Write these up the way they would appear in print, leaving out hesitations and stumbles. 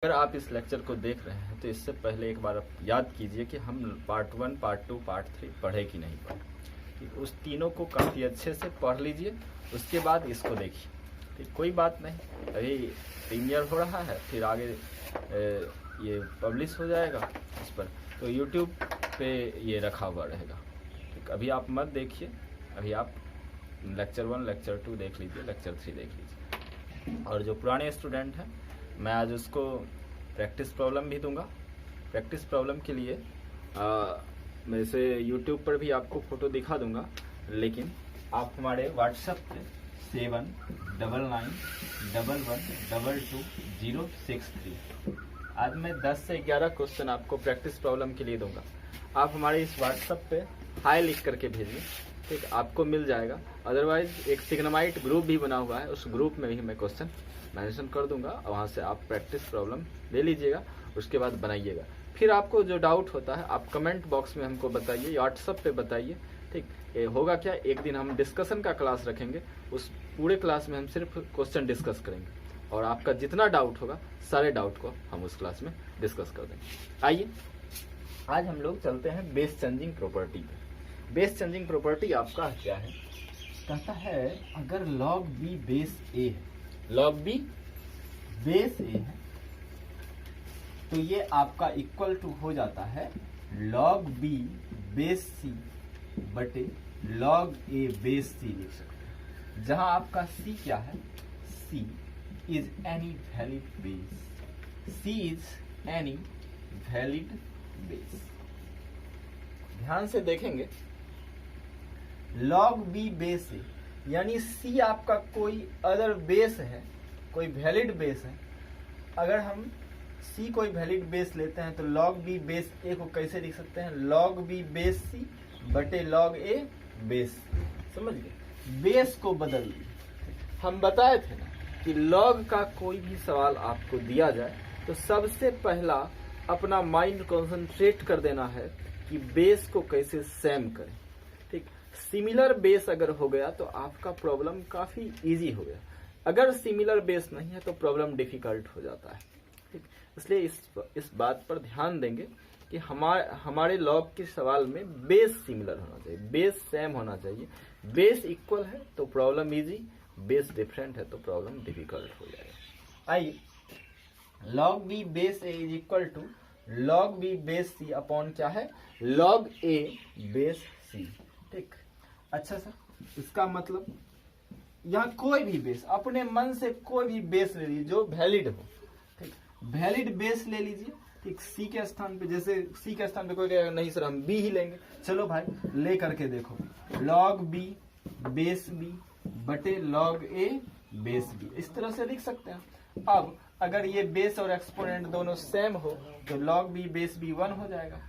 अगर आप इस लेक्चर को देख रहे हैं तो इससे पहले एक बार आप याद कीजिए कि हम पार्ट 1, पार्ट 2, पार्ट 3 पढ़े कि नहीं पढ़े। ठीक, उस तीनों को काफ़ी अच्छे से पढ़ लीजिए, उसके बाद इसको देखिए। ठीक, कोई बात नहीं, अभी प्रीमियर हो रहा है, फिर आगे ये पब्लिश हो जाएगा इस पर, तो यूट्यूब पे ये रखा हुआ रहेगा। ठीक, अभी आप मत देखिए, अभी आप लेक्चर 1, लेक्चर 2 देख लीजिए, लेक्चर 3 देख लीजिए। और जो पुराने स्टूडेंट हैं, मैं आज उसको प्रैक्टिस प्रॉब्लम भी दूंगा। प्रैक्टिस प्रॉब्लम के लिए मैं इसे यूट्यूब पर भी आपको फ़ोटो दिखा दूंगा, लेकिन आप हमारे व्हाट्सएप पे 711112263 आज मैं 10 से 11 क्वेश्चन आपको प्रैक्टिस प्रॉब्लम के लिए दूंगा। आप हमारे इस व्हाट्सएप पे हाई लिख करके भेजिए, ठीक, आपको मिल जाएगा। अदरवाइज एक सिग्नमाइट ग्रुप भी बना हुआ है, उस ग्रुप में भी मैं क्वेश्चन मेंशन कर दूंगा, वहाँ से आप प्रैक्टिस प्रॉब्लम ले लीजिएगा, उसके बाद बनाइएगा। फिर आपको जो डाउट होता है आप कमेंट बॉक्स में हमको बताइए, व्हाट्सएप पे बताइए। ठीक, ये होगा क्या, एक दिन हम डिस्कशन का क्लास रखेंगे, उस पूरे क्लास में हम सिर्फ क्वेश्चन डिस्कस करेंगे और आपका जितना डाउट होगा सारे डाउट को हम उस क्लास में डिस्कस कर देंगे। आइए आज हम लोग चलते हैं बेस चेंजिंग प्रॉपर्टी पे। बेस चेंजिंग प्रॉपर्टी आपका क्या है, कहता है अगर log b बेस a है, log b बेस a है, तो ये आपका इक्वल टू हो जाता है log b बेस c बटे log a बेस c लिख सकते हैं, जहां आपका c क्या है, c is any valid base, c is any valid base. ध्यान से देखेंगे, log b बेस a यानी c आपका कोई अदर बेस है, कोई वैलिड बेस है। अगर हम c कोई वैलिड बेस लेते हैं तो log b बेस a को कैसे लिख सकते हैं, log b बेस c बटे log a बेस c। समझ गए, बेस को बदल दिए। हम बताए थे ना कि log का कोई भी सवाल आपको दिया जाए तो सबसे पहला अपना माइंड कंसंट्रेट कर देना है कि बेस को कैसे सेम करें। ठीक, सिमिलर बेस अगर हो गया तो आपका प्रॉब्लम काफी इजी हो गया, अगर सिमिलर बेस नहीं है तो प्रॉब्लम डिफिकल्ट हो जाता है। ठीक, इसलिए इस बात पर ध्यान देंगे कि हमारे लॉग के सवाल में बेस सिमिलर होना चाहिए, बेस सेम होना चाहिए। बेस इक्वल है तो प्रॉब्लम इजी, बेस डिफरेंट है तो प्रॉब्लम डिफिकल्ट हो जाएगा। आइए, log b base a is equal to log b base c upon क्या है, log a बेस c। ठीक, अच्छा सर, इसका मतलब यहाँ कोई भी बेस, अपने मन से कोई भी बेस ले लीजिए जो वैलिड हो। ठीक, वैलिड बेस ले लीजिए। ठीक, सी के स्थान पे, जैसे सी के स्थान पे कोई कहेगा नहीं सर हम बी ही लेंगे, चलो भाई ले करके देखो, log b बेस b बटे log a बेस b, इस तरह से लिख सकते हैं। अब अगर ये बेस और एक्सपोनेंट दोनों सेम हो तो log b बेस b 1 हो जाएगा,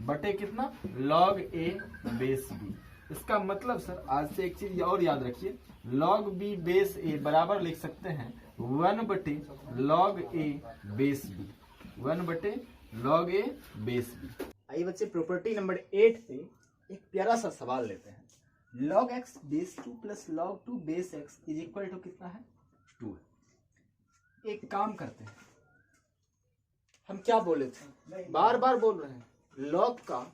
बटे कितना, log a बेस b। इसका मतलब सर आज से एक चीज और याद रखिए, log b बेस a बराबर लिख सकते हैं 1 बटे log a बेस b, 1 बटे log a बेस b। आइए बच्चे, प्रॉपर्टी नंबर 8 पे एक प्यारा सा सवाल लेते हैं। log x base 2 plus log 2 base x is equal to कितना है, 2 है। एक काम करते हैं, हम क्या बोले थे, बार बार बोल रहे हैं, log का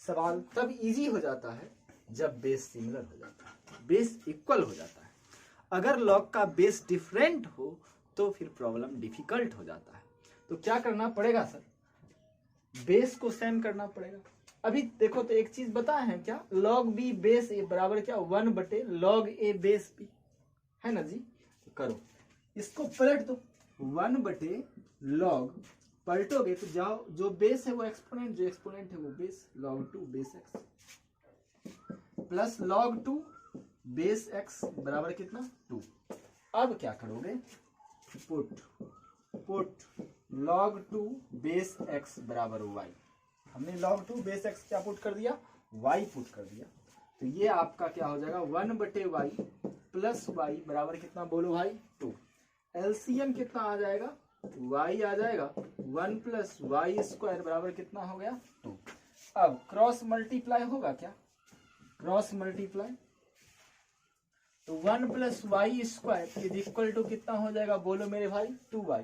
सवाल तब इजी हो जाता है जब बेस सिमिलर हो जाता है, बेस इक्वल हो जाता है। अगर log का बेस डिफरेंट हो तो फिर प्रॉब्लम डिफिकल्ट हो जाता है। तो क्या करना पड़ेगा सर, बेस को सेम करना पड़ेगा। अभी देखो तो एक चीज बताए हैं क्या, log b बेस a बराबर क्या, 1 बटे log a बेस b, है ना जी। तो करो, इसको पलट दो, 1 बटे log, पलटोगे तो जाओ, जो बेस है वो एक्सपोनेंट, जो एक्सपोनेंट है वो base, log 2 base x plus log 2 base x बराबर कितना, 2। अब क्या करोगे, पुट log 2 बेस x बराबर y। हमने log 2 बेस x क्या पुट कर दिया, y पुट कर दिया। तो ये आपका क्या हो जाएगा, 1 बटे y प्लस y बराबर कितना, बोलो भाई, 2। एलसीएम कितना आ जाएगा, y आ जाएगा 1 प्लस वाई स्क्वायर बराबर कितना हो गया, 2। अब क्रॉस मल्टीप्लाई होगा क्या, क्रॉस मल्टीप्लाई, तो 1 plus y square is equal to कितना हो जाएगा, बोलो मेरे भाई, 2y।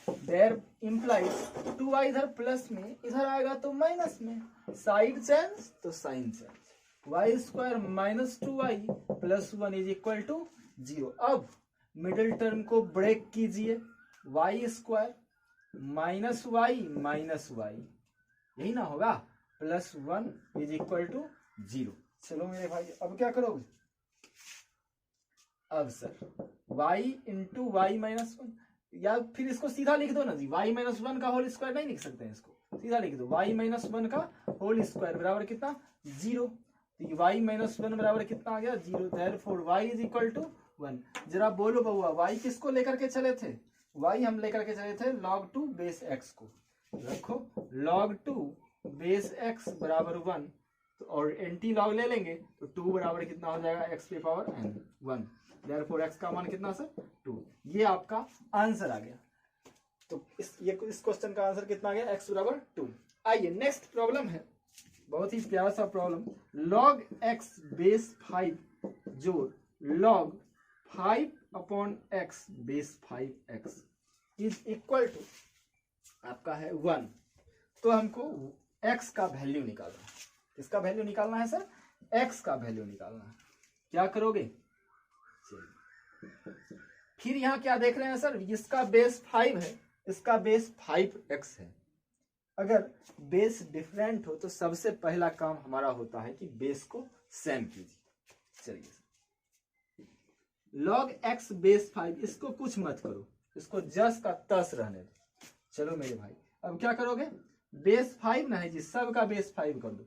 देयर इम्प्लाइज 2y इधर प्लस में, इधर आएगा तो माइनस में, साइड चेंज तो sign change, y square minus 2y plus 1 is equal to 0। अब मिडिल टर्म को ब्रेक कीजिए, वाई स्क्वायर माइनस वाई यही ना होगा, प्लस 1 इज इक्वल टू 0। चलो मेरे भाई अब क्या करोगे, अब sir y into y minus 1, या फिर इसको सीधा लिख दो ना जी, y माइनस 1 का होल स्क्वायर नहीं लिख सकते हैं, इसको सीधा लिख दो, y माइनस 1 का होल स्क्वायर बराबर कितना 0, तो y माइनस 1 बराबर कितना आ गया 0, therefore y is equal to 1। जरा बोलो बउआ y किसको लेकर के चले थे, y हम लेकर के चले थे log 2 बेस x को, रखो log 2 बेस x बराबर 1, तो और एंटी लॉग ले लेंगे तो 2 बराबर कितना हो जाएगा x पे पावर n 1, देयरफॉर x का मान कितना सर 2। ये आपका आंसर आ गया। तो इस क्वेश्चन का आंसर कितना आ गया, x बराबर 2। आइए नेक्स्ट प्रॉब्लम है, बहुत ही प्यारा सा प्रॉब्लम, log x बेस 5 जोड़ log 5 upon x base 5x is equal to आपका है 1। तो हमको x का वैल्यू निकालना है, किसका वैल्यू निकालना है सर, x का वैल्यू निकालना है। क्या करोगे, फिर यहाँ क्या देख रहे हैं सर, इसका बेस 5 है, इसका बेस 5x है। अगर बेस डिफरेंट हो तो सबसे पहला काम हमारा होता है कि बेस को सेम कीजिए। चलिए log x बेस 5, इसको कुछ मत करो, इसको जस का तस रहने दो। चलो मेरे भाई अब क्या करोगे, बेस 5 ना है जी, सब का बेस 5 कर दो,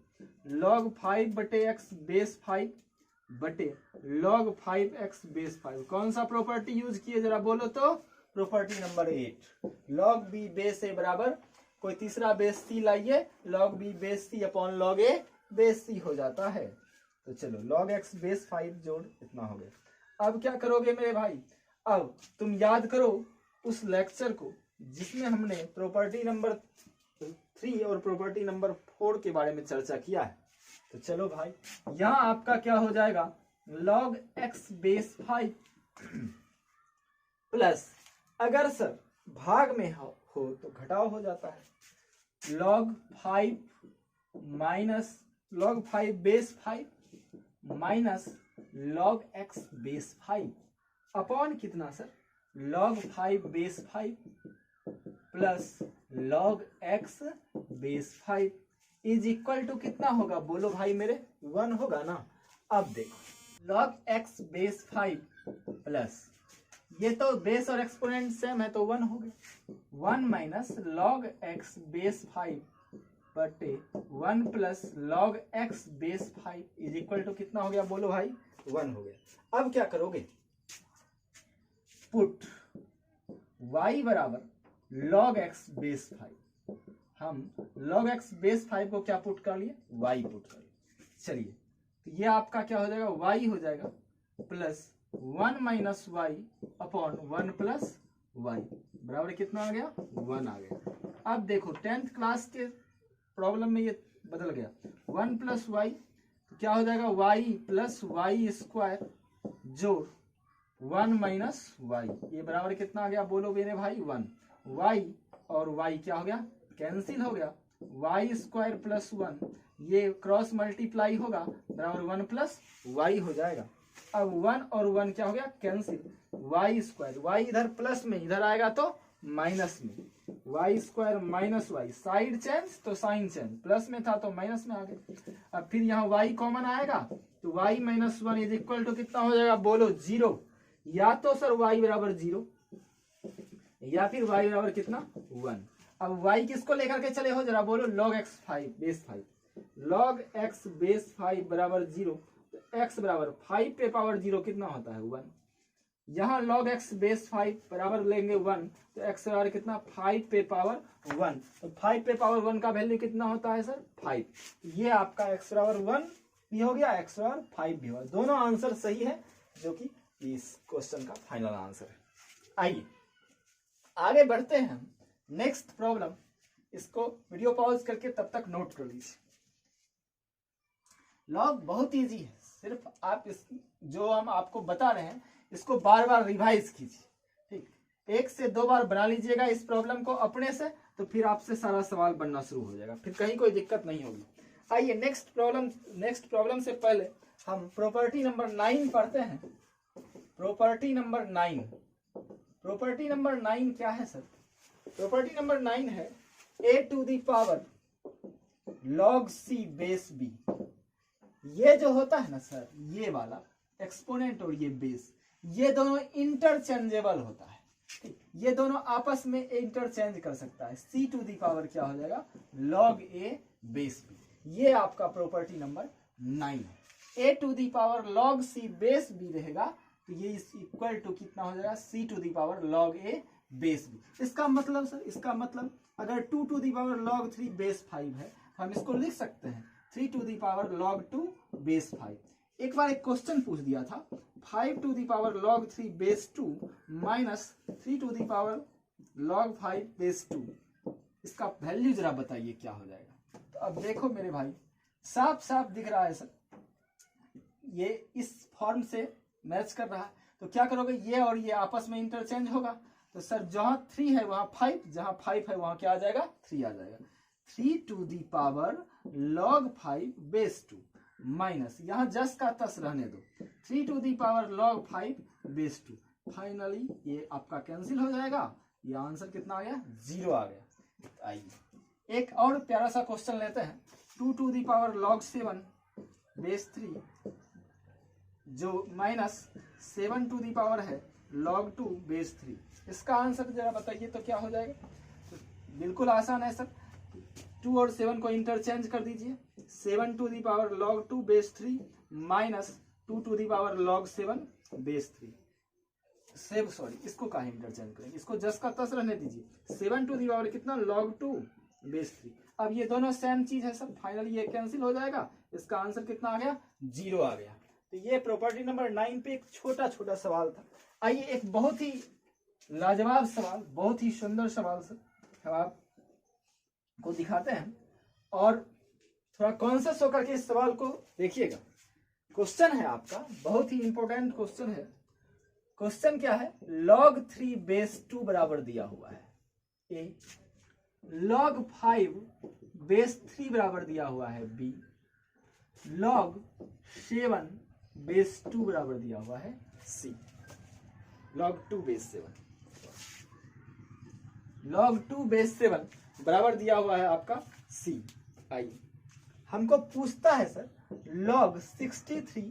log 5 बटे x बेस 5 बटे log 5x बेस 5। कौन सा प्रॉपर्टी यूज किए जरा बोलो तो, property number 8, log b base a बराबर कोई तीसरा बेस c लाइए, log b base c upon log a base c हो जाता है। तो चलो log x बेस 5 जोड़ इतना हो गया। अब क्या करोगे मेरे भाई, अब तुम याद करो उस लेक्चर को जिसमें हमने प्रॉपर्टी नंबर 3 और प्रॉपर्टी नंबर 4 के बारे में चर्चा किया है। तो चलो भाई यहाँ आपका क्या हो जाएगा, log x बेस 5 प्लस, अगर सर भाग में हो तो घटाव हो जाता है, log 5 minus log 5 base 5 minus log x base 5 upon कितना sir, log 5 base 5 plus log x base 5 is equal to कितना होगा बोलो भाई मेरे, 1 होगा ना। अब देखो log x बेस 5 प्लस, ये तो बेस और एक्सपोनेंट सेम है तो 1 हो गया, 1 माइनस log x बेस 5 बटे 1 plus log x base 5 is equal to कितना हो गया बोलो भाई, 1 हो गया। अब क्या करोगे, पुट y बराबर log x बेस 5, हम log x बेस 5 को क्या पुट कर लिए, y पुट कर लिए। चलिए तो ये आपका क्या हो जाएगा, y हो जाएगा plus 1 minus y upon 1 plus y बराबर कितना आ गया, 1 आ गया। अब देखो 10th क्लास के प्रॉब्लम में ये बदल गया, 1 प्लस वाई तो क्या हो जाएगा, y प्लस वाई स्क्वायर जोड़ 1 माइनस वाई, ये बराबर कितना आ गया बोलो मेरे भाई 1। y और y क्या हो गया, कैंसिल हो गया, वाई स्क्वायर प्लस 1 ये क्रॉस मल्टीप्लाई होगा बराबर 1 प्लस वाई हो जाएगा। अब 1 और 1 क्या हो गया, कैंसिल, वाई स्क्वायर, वाई इधर प्लस में इधर आएगा तो माइनस में, y square minus y, side change तो साइन चेंज, प्लस में था तो माइनस में आ गया। अब फिर यहाँ वाई कॉमन आएगा तो y minus 1 is equal to कितना हो जाएगा बोलो 0, या तो सर वाई बराबर 0 या फिर वाई बराबर कितना 1। अब y किसको लेकर के चले हो जरा बोलो, log x 5 base 5, log x base 5 बराबर 0, तो x बराबर 5 पे पावर 0 कितना होता है 1। यहाँ log x बेस 5 बराबर लेंगे 1 तो x बराबर कितना 5 पे पावर 1, तो 5 पे पावर 1 का वैल्यू कितना होता है सर 5। ये आपका x बराबर 1 भी हो गया, x बराबर 5 भी होगा, दोनों आंसर सही है जो कि इस क्वेश्चन का फाइनल आंसर है। आइए आगे बढ़ते हैं हम नेक्स्ट प्रॉब्लम, इसको वीडियो पॉज करके तब तक नोट कर लीजिए। लॉग बहुत इजी है, सिर्फ आप इस जो हम आपको बता रहे हैं इसको बार बार रिवाइज कीजिए, ठीक। एक से दो बार बना लीजिएगा इस प्रॉब्लम को अपने से, तो फिर आपसे सारा सवाल बनना शुरू हो जाएगा, फिर कहीं कोई दिक्कत नहीं होगी। आइए नेक्स्ट प्रॉब्लम से पहले हम प्रॉपर्टी नंबर 9 पढ़ते हैं। प्रॉपर्टी नंबर 9 क्या है सर? प्रॉपर्टी नंबर 9 है a to the power log c base b। ये जो होता है ना सर, ये वाला एक्सपोनेंट और ये बेस, ये दोनों इंटरचेंजेबल होता है, ये दोनों आपस में इंटरचेंज कर सकता है। c टू दी पावर क्या हो जाएगा? log a base b। ये आपका प्रॉपर्टी नंबर 9 है। a to the power log c base b रहेगा, तो ये इक्वल टू कितना हो जाएगा? c to the power log a base b। इसका मतलब सर, इसका मतलब अगर 2 to the power log 3 base 5 है, हम इसको लिख सकते हैं 3 to the power log 2 base 5। एक बार एक क्वेश्चन पूछ दिया था, 5 to the power log 3 base 2 minus 3 to the power log 5 base 2, इसका वैल्यू जरा बताइए क्या हो जाएगा। तो अब देखो मेरे भाई, साफ साफ दिख रहा है सर, ये इस फॉर्म से मैच कर रहा है। तो क्या करोगे, ये और ये आपस में इंटरचेंज होगा, तो सर जहां 3 है वहां 5, जहां 5 है वहां क्या आ जाएगा? 3 आ जाएगा। 3 to the power log 5 base 2 minus, यहां जस का तस रहने दो, 3 to the power log 5 base 2। Finally ये आपका कैंसिल हो जाएगा, ये आंसर कितना आ गया? 0 आ गया। आइए एक और प्यारा सा क्वेश्चन लेते हैं, 2 to the power log 7 base 3 जो माइनस 7 टू दी पावर है log 2 बेस 3, इसका आंसर जरा बताइए तो क्या हो जाएगा? तो बिल्कुल आसान है सर, 2 और 7 को इंटरचेंज कर दीजिए, 7 to the power log 2 base 3 minus 2 to the power log 7 base 3। इसको कहा इंटरचेंज करेंगे, इसको जस का तस रहने दीजिए, 7 टू दी पावर कितना? log 2 base 3। अब ये दोनों सेम चीज है सर, फाइनली ये कैंसिल हो जाएगा, इसका आंसर कितना आ गया? 0 आ गया। तो ये प्रॉपर्टी नंबर 9 पे एक छोटा छोटा सवाल था। आइए एक बहुत ही लाजवाब सवाल, बहुत ही सुंदर सवाल सर हम आपको दिखाते हैं, और थोड़ा कॉन्शियस होकर के इस सवाल को देखिएगा। क्वेश्चन है आपका बहुत ही इंपॉर्टेंट क्वेश्चन है। क्वेश्चन क्या है? log 3 बेस 2 बराबर दिया हुआ है a, log 5 बेस 3 बराबर दिया हुआ है b, log 7 बेस 2 बराबर दिया हुआ है c। log 2 base 7, log 2 base 7 बराबर दिया हुआ है आपका c। आइए हमको पूछता है सर log 63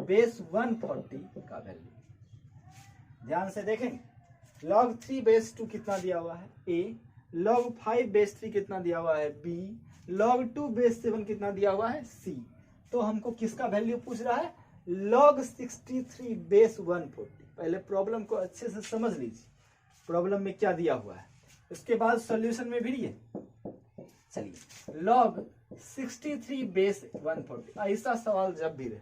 बेस 140 का वैल्यू। ध्यान से देखेंगे, log 3 बेस 2 कितना दिया हुआ है? a, log 5 बेस 3 कितना दिया हुआ है? b, log 2 बेस 7 कितना दिया हुआ है? c। तो हमको किसका वैल्यू पूछ रहा है? log 63 base 140। पहले प्रॉब्लम को अच्छे से समझ लीजिए, प्रॉब्लम में क्या दिया हुआ है, इसके बाद सॉल्यूशन में भिड़िए। चलिए log 63 बेस 140, ऐसा सवाल जब भी रहे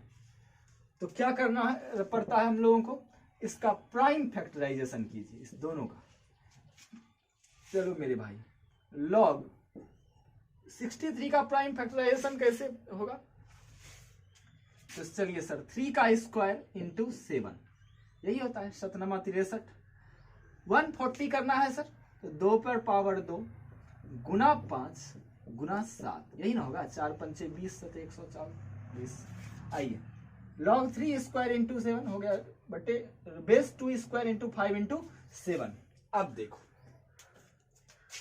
तो क्या करना है पड़ता है हम लोगों को? इसका प्राइम फैक्टराइजेशन कीजिए इस दोनों का। चलो मेरे भाई, log 63 का प्राइम फैक्टराइजेशन कैसे होगा? तो चलिए सर, 3 का स्क्वायर इंटू 7, यही होता है 7×63। 140 करना है सर, तो 2 पर पावर 2 गुना 5 गुना 7, यही ना होगा? 4 पंचे 20 7 140। आइए log 3 स्क्वायर इंटू 7 हो गया बटे बेस 2 स्क्वायर इंटू 5 इंटू 7। अब देखो,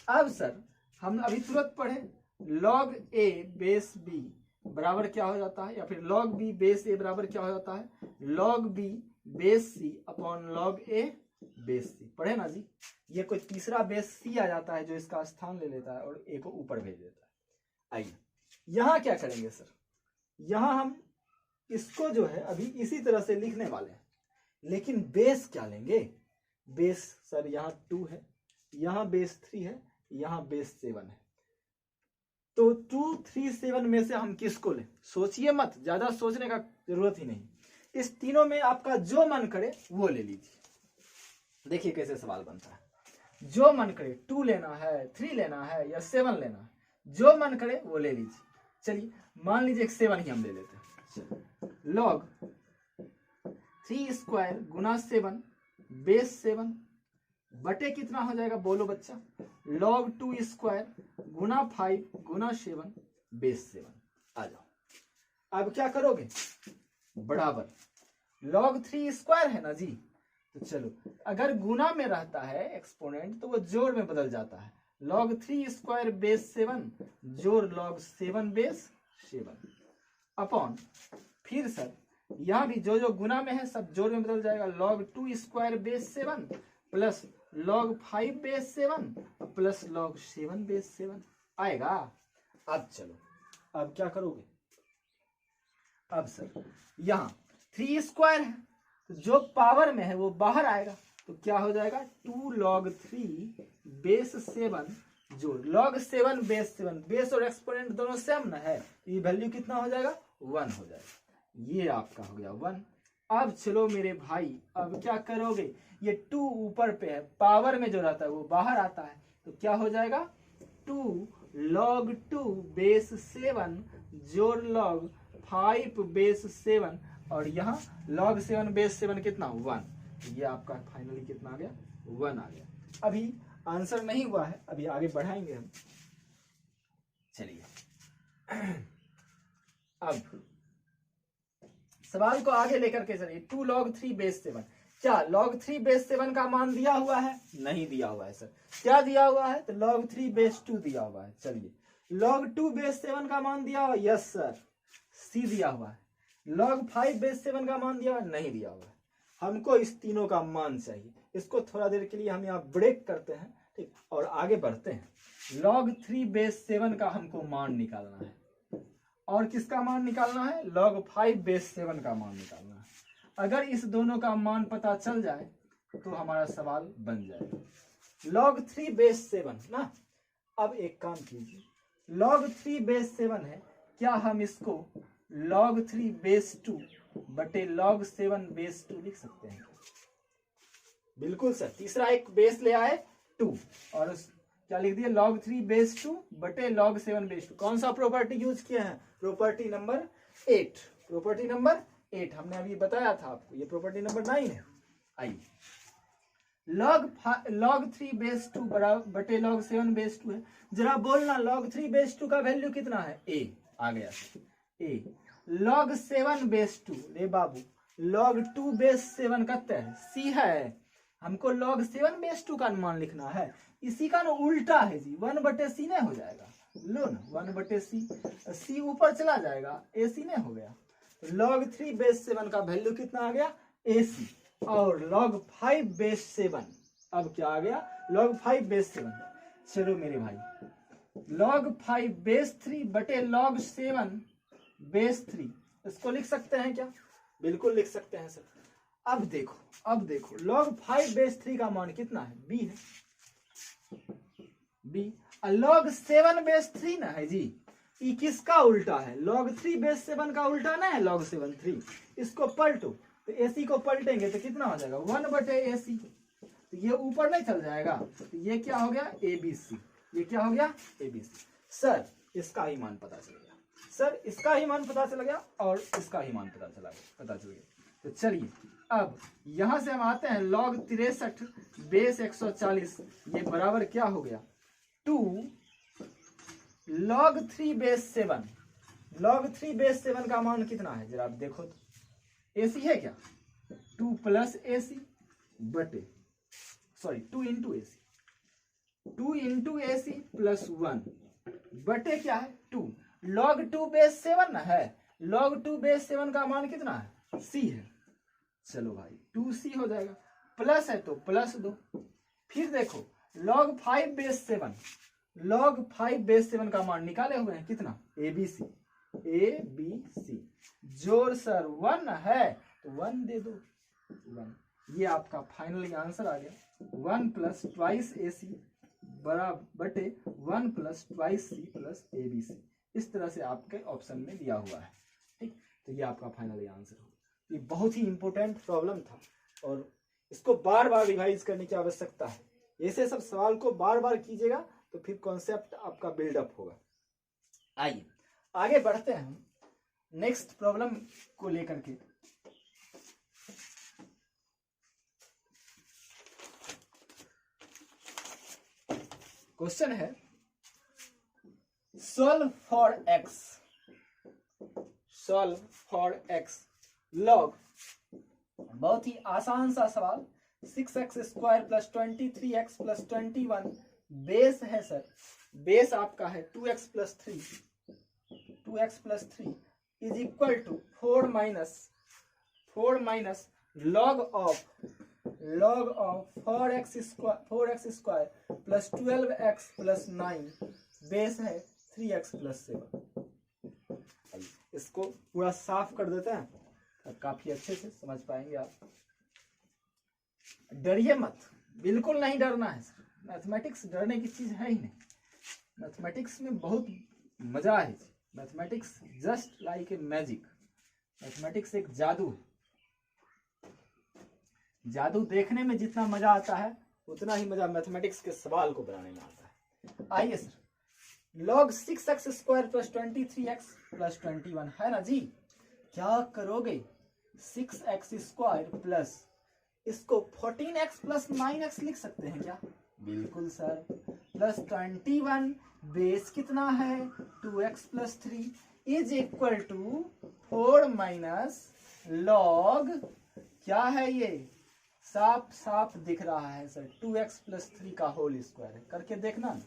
अब सर हम अभी तुरंत पढ़े log a बेस b बराबर क्या हो जाता है, या फिर log b बेस a बराबर क्या हो जाता है? log b base c upon log a base c। पढ़े ना जी? ये कोई तीसरा बेस c आ जाता है जो इसका स्थान ले लेता है और a को ऊपर भेज देता है। आइए यहां क्या करेंगे सर, यहां हम इसको जो है अभी इसी तरह से लिखने वाले हैं, लेकिन बेस क्या लेंगे? बेस सर यहाँ 2 है, यहाँ बेस 3 है, यहाँ बेस 7 है, तो 2 3 7 में से हम किसको लें? सोचिए मत, ज्यादा सोचने का जरूरत ही नहीं, इस तीनों में आपका जो मन करे वो ले लीजिए। देखिए कैसे सवाल बनता है, जो मन करे 2 लेना है, 3 लेना है या 7 लेना है, जो मन करे वो ले लीजिए। चलिए मान लीजिए 7 ही हम ले लेते हैं। log 3 स्क्वायर गुना 7 बेस 7 बटे कितना हो जाएगा बोलो बच्चा, log 2 स्क्वायर गुना 5 गुना 7 बेस 7। आ जाओ, अब क्या करोगे, बराबर log 3 स्क्वायर है ना जी, तो चलो अगर गुना में रहता है एक्सपोनेंट तो वो जोड़ में बदल जाता है, log 3 स्क्वायर बेस 7 जोड़ log 7 बेस 7 अपॉन, फिर सर यहाँ भी जो जो गुना में है सब जोड़ में बदल जाएगा, log 2 square base 7 plus log 5 base 7 plus log 7 base 7 आएगा। अब चलो अब क्या करोगे, अब सर यहाँ 3 स्क्वायर है तो जो पावर में है वो बाहर आएगा, तो क्या हो जाएगा 2 log 3 बेस 7 जोड़ log 7 बेस 7, बेस और एक्सपोनेंट दोनों सेम ना है, तो ये वैल्यू कितना हो जाएगा 1 हो जाएगा, ये आपका हो गया 1। अब चलो मेरे भाई अब क्या करोगे, ये 2 ऊपर पे है, पावर में जो रहता है वो बाहर आता है, तो क्या हो जाएगा 2 log 2 बेस 7 जोड़ log 5 बेस 7 और यहाँ log 7 बेस 7 कितना 1, ये आपका फाइनली कितना आ गया 1 आ गया। अभी आंसर नहीं हुआ है, अभी आगे बढ़ाएंगे हम। चलिए अब सवाल को आगे लेकर के चलिए, 2 log 3 बेस 7, क्या log 3 बेस 7 का मान दिया हुआ है, नहीं दिया हुआ है सर, क्या दिया हुआ है तो log 3 बेस 2 दिया हुआ है। चलिए log 2 बेस 7 का मान दिया हुआ, यस सर सी दिया हुआ है, log 5 बेस 7 का मान दिया हुआ, नहीं दिया हुआ है, हमको इस तीनों का मान चाहिए। इसको थोड़ा देर के लिए हम यहाँ ब्रेक करते हैं, ठीक, और आगे बढ़ते हैं। log 3 बेस 7 का हमको मान निकालना है, और किसका मान निकालना है, log 5 बेस 7 का मान निकालना है। अगर इस दोनों का मान पता चल जाए तो हमारा सवाल बन जाएगा। log 3 बेस 7 ना, अब एक काम कीजिए, log 3 बेस 7 है, क्या हम इसको log 3 बेस 2 बटे log 7 बेस 2 लिख सकते हैं? बिल्कुल सर, तीसरा एक बेस ले आए 2 और क्या लिख दिया log 3 बेस 2 बटे log 7 बेस 2। कौन सा प्रॉपर्टी यूज किए हैं, प्रॉपर्टी नंबर 8, प्रॉपर्टी नंबर 8 हमने अभी बताया था आपको, ये प्रॉपर्टी नंबर 9 है। आइए log 3 बेस 2 बटे log 7 बेस 2 है, जरा बोलना log 3 बेस 2 का वैल्यू कितना है, a आ गया a, log 7 बेस 2 रे बाबू log 2 बेस 7 कत्ते है, c है, हमको log 7 बेस 2 का मान लिखना है, इसी का ना उल्टा है जी, 1 बटे सी नहीं हो जाएगा, लो ना 1 बटे सी, सी ऊपर चला जाएगा ए सी नहीं हो गया, log 3 बेस 7 का वैल्यू कितना आ गया ए सी, और log 5 बेस 7 अब क्या आ गया log 5 बेस 7। चलो मेरे भाई log 5 बेस 3 बटे log 7 बेस 3, इसको लिख सकते हैं क्या, बिल्कुल लिख सकते हैं सर। अब देखो log 5 बेस 3 का मान कितना है, b है, b, log 7 बेस 3 ना है जी, ये किसका उल्टा है, log 3 बेस 7 का उल्टा ना है log 7 3, इसको पलटो तो AC को पलटेंगे तो कितना हो जाएगा 1 बटे AC, तो ये ऊपर नहीं चल जाएगा, तो ये क्या हो गया ABC, ये क्या हो गया ABC। सर इसका ही मान पता चल गया, सर इसका ही मान पता चल गया और इसका ही मान पता चल गया। तो चलिए अब यहां से हम आते हैं log 63 बेस 140, ये बराबर क्या हो गया 2 log 3 बेस 7, log 3 बेस 7 का मान कितना है जरा आप देखो तो, AC है क्या 2 प्लस AC बटे sorry 2 into AC, 2 into AC plus 1 बटे क्या है 2, log 2 बेस 7 ना है, log 2 बेस 7 का मान कितना है C है, चलो भाई 2C हो जाएगा, प्लस है तो प्लस 2, फिर देखो log 5 बेस 7, log 5 बेस 7 का मान निकाले हुए हैं कितना ABC, ABC जोड़ सर 1 है तो 1 दे दो 1, ये आपका फाइनली आंसर आ गया 1 प्लस ट्वाइस AC बराबर बटे 1 plus twice C plus ABC, इस तरह से आपके ऑप्शन में दिया हुआ है, ठीक, तो ये आपका फाइनली आंसर होगा। ये बहुत ही इंपॉर्टेंट प्रॉब्लम था और इसको बार बार रिवाइज करने की आवश्यकता है, ऐसे सब सवाल को बार बार कीजिएगा तो फिर कॉन्सेप्ट आपका बिल्डअप होगा। आइए आगे बढ़ते हैं हम नेक्स्ट प्रॉब्लम को लेकर के। क्वेश्चन है सॉल्व फॉर एक्स लॉग, बहुत ही आसान सा सवाल, 6x² plus 23x plus 21 base है सर, बेस आपका है 2x plus 3 is equal to 4 minus log of 4x² plus 12x plus 9 base है 3x प्लस 7। इसको पूरा साफ कर देते हैं, अब काफी अच्छे से समझ पाएंगे आप। डरिए मत, बिल्कुल नहीं डरना है सर, मैथमेटिक्स डरने की चीज है ही नहीं। मैथमेटिक्स में बहुत मजा है, mathematics just like a magic, mathematics एक जादू है। जादू देखने में जितना मजा आता है उतना ही मजा मैथमेटिक्स के सवाल को बनाने में आता है। आइए sir, log 6x² plus 23x plus 21 है ना जी, क्या करोगे 6x² प्लस इसको 14x प्लस 9x लिख सकते हैं क्या? बिल्कुल सर, प्लस 21 बेस कितना है 2x plus 3 is equal to 4 minus log, क्या है ये, साफ साफ दिख रहा है सर, 2x प्लस 3 का होल स्क्वायर है, करके देखना,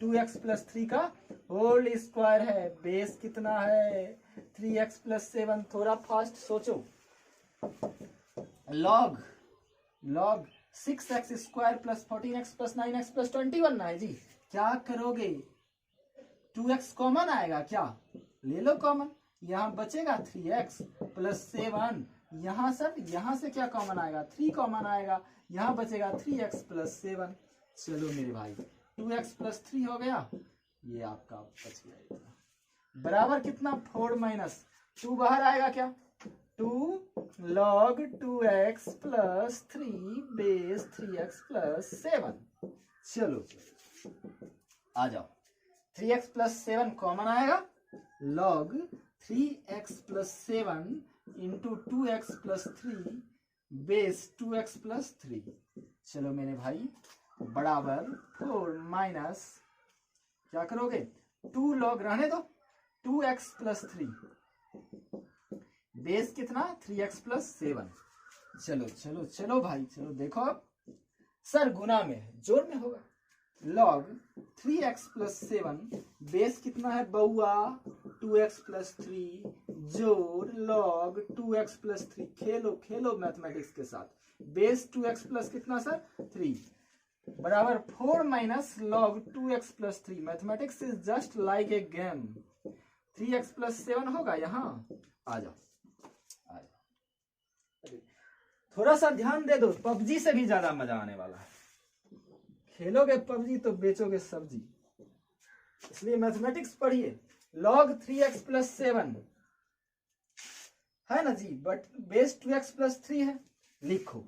2x प्लस 3 का होल स्क्वायर है, बेस कितना है 3x प्लस 7, थोड़ा फास्ट सोचो, log 6x² plus 14x plus 9x plus 21 ना है जी, क्या करोगे 2x कॉमन आएगा क्या, ले लो कॉमन, यहाँ बचेगा 3x प्लस 7, यहाँ सर यहाँ से क्या कॉमन आएगा 3 कॉमन आएगा, यहाँ बचेगा 3x प्लस 7। चलो मेरे भाई 2x प्लस 3 हो गया, ये आपका बच गया, बराबर कितना 4 माइनस 2 बाहर आएगा क्या 2 log 2x plus 3 base 3x plus 7। चलो आ जाओ, 3x प्लस 7 कॉमन आएगा, log 3x plus 7 into 2x plus 3 base 2x plus 3। चलो मेरे भाई बराबर 4 माइनस क्या करोगे 2 log रहने दो 2x प्लस 3 बेस कितना 3x प्लस 7। चलो चलो चलो भाई चलो देखो, अब सर गुना में है, जोड़ में होगा, log 3x प्लस 7 बेस कितना है बउआ 2x प्लस 3 जोड़ log 2x प्लस 3, खेलो खेलो मैथमेटिक्स के साथ, बेस 2x प्लस कितना सर 3 बराबर 4 minus log 2x plus 3। Mathematics is just like a game, 3x plus 7 होगा, यहाँ आ जाओ थोड़ा सा ध्यान दे दो, पबजी से भी ज्यादा मजा आने वाला है, खेलोगे पबजी तो बेचोगे सब्जी, इसलिए मैथमेटिक्स पढ़िए। log 3x प्लस 7 है ना जी, बट बेस 2x प्लस 3 है, लिखो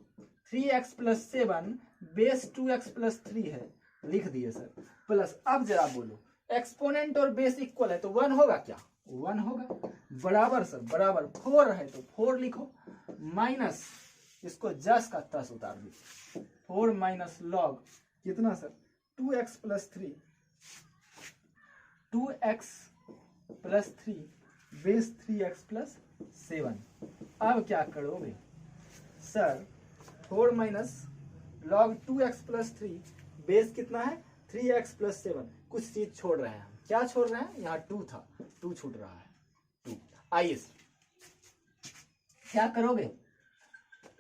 3x plus 7 base 2x plus 3 है, लिख दिए सर, प्लस अब जरा बोलो एक्सपोनेंट और बेस इक्वल है तो 1 होगा क्या 1 होगा, बराबर सर बराबर 4 है तो 4 लिखो, माइनस इसको जस का तस उतार दीजिए, 4 माइनस लॉग कितना sir 2x plus 3 2x plus 3 base 3x plus 7। अब क्या करोगे sir 4 minus log 2x plus 3 base कितना है 3x प्लस 7, कुछ चीज छोड़ रहे हैं, क्या छोड़ रहे हैं, यहाँ 2 था 2 छूट रहा है 2। आइए क्या करोगे,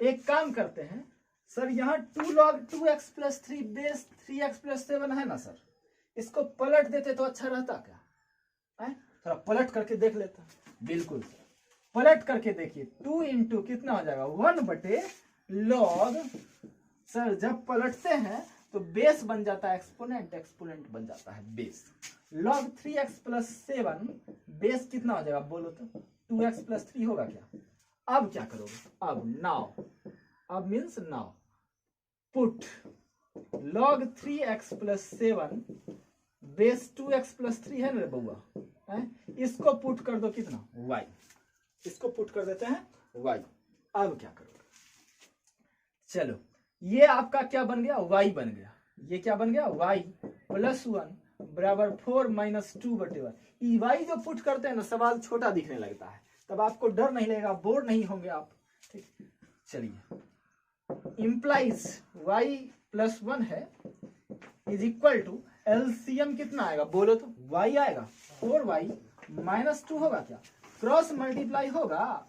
एक काम करते हैं सर, यहाँ 2 log 2x plus 3 base 3x plus 7 है ना सर, इसको पलट देते तो अच्छा रहता क्या है, थोड़ा पलट करके देख लेता, बिल्कुल सर पलट करके देखिए 2 इंटू कितना हो जाएगा 1 बटे log, सर जब पलटते हैं तो बेस बन जाता है एक्सपोनेंट, एक्सपोनेंट बन जाता है base, log 3x plus 7 base कितना हो जाएगा बोलो तो 2x प्लस 3 होगा क्या। अब क्या करोगे, अब नाउ, अब means now put log 3x plus 7 base 2x plus 3 है ना बउआ, इसको पुट कर दो कितना y, इसको पुट कर देते हैं y। अब क्या करोगे, चलो ये आपका क्या बन गया y बन गया, ये क्या बन गया, y प्लस 1 बराबर 4 माइनस 2 बटे 1। ये y जो पुट करते हैं ना सवाल छोटा दिखने लगता है, तब आपको डर नहीं लगेगा, बोर नहीं होंगे आप। ठीक, चलिए इंप्लाइज y प्लस 1 है इज इक्वल टू एलसीएम कितना आएगा बोलो तो, y आएगा 4y माइनस 2 होगा क्या, क्रॉस मल्टीप्लाई होगा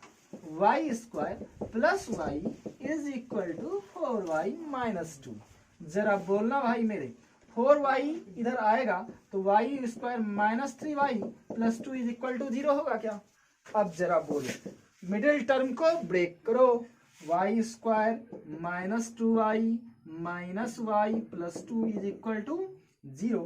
y square plus y is equal to 4y minus 2। जरा बोलना भाई मेरे, 4y इधर आएगा तो y square minus 3y plus 2 is equal to 0 होगा क्या। अब जरा बोलो, मिडिल टर्म को ब्रेक करो, y square minus 2y minus y plus 2 is equal to 0।